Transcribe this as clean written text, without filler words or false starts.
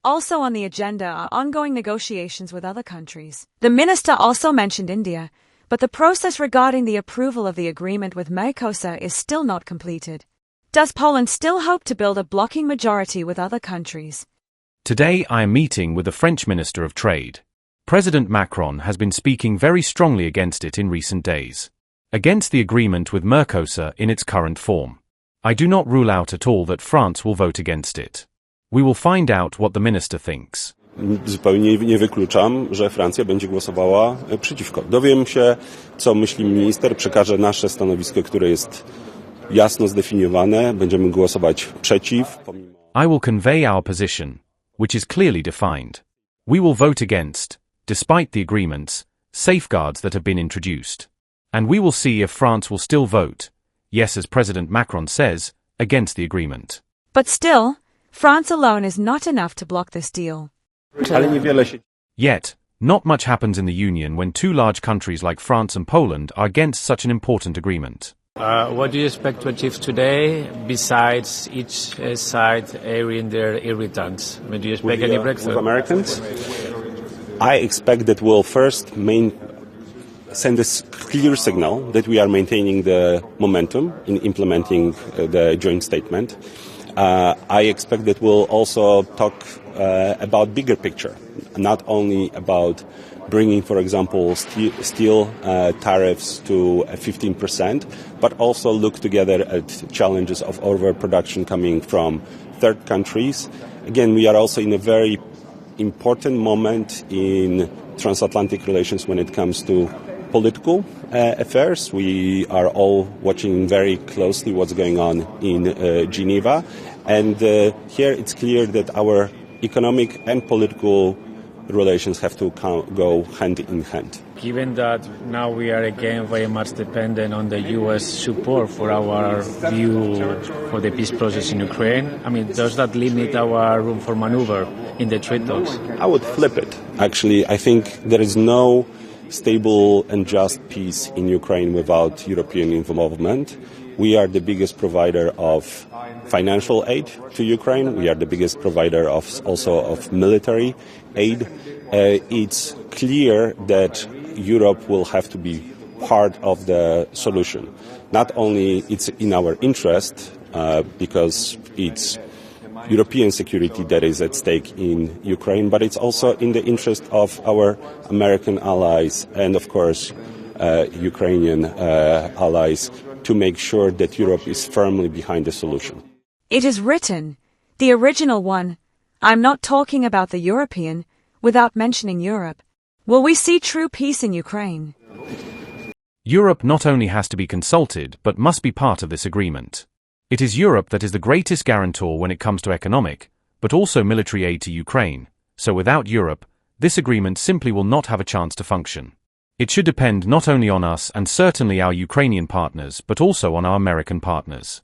Also on the agenda are ongoing negotiations with other countries. The minister also mentioned India, but the process regarding the approval of the agreement with Mercosur is still not completed. Does Poland still hope to build a blocking majority with other countries? Today I am meeting with the French Minister of Trade. President Macron has been speaking very strongly against it in recent days. Against the agreement with Mercosur in its current form. I do not rule out at all that France will vote against it. We will find out what the minister thinks. Zupełnie nie wykluczam, że Francja będzie głosowała przeciwko. Dowiem się, co myśli minister, przekażę nasze stanowisko, które jest jasno zdefiniowane. Będziemy głosować przeciw. I will convey our position, which is clearly defined. We will vote against, despite the agreements, safeguards that have been introduced. And we will see if France will still vote, yes, as President Macron says, against the agreement. But still, France alone is not enough to block this deal. Yet, not much happens in the Union when two large countries like France and Poland are against such an important agreement. What do you expect to achieve today, besides each side airing their irritants? Do you expect any breakthrough? With Americans? I expect that we'll first send a clear signal that we are maintaining the momentum in implementing the joint statement. I expect that we'll also talk about bigger picture, not only about bringing, for example, steel tariffs to 15%, but also look together at challenges of overproduction coming from third countries. Again, we are also in a very important moment in transatlantic relations when it comes to political affairs. We are all watching very closely what's going on in Geneva. And here it's clear that our economic and political relations have to go hand in hand. Given that now we are again very much dependent on the U.S. support for our view for the peace process in Ukraine, does that limit our room for maneuver in the trade talks? I would flip it. Actually, I think there is no stable and just peace in Ukraine without European involvement. We are the biggest provider of financial aid to Ukraine. We are the biggest provider of military aid. It's clear that Europe will have to be part of the solution. Not only it's in our interest, because it's European security that is at stake in Ukraine, but it's also in the interest of our American allies and, of course, Ukrainian allies to make sure that Europe is firmly behind the solution. It is written, the original one, I'm not talking about the European, without mentioning Europe. Will we see true peace in Ukraine? Europe not only has to be consulted but must be part of this agreement. It is Europe that is the greatest guarantor when it comes to economic, but also military aid to Ukraine, so without Europe, this agreement simply will not have a chance to function. It should depend not only on us and certainly our Ukrainian partners but also on our American partners.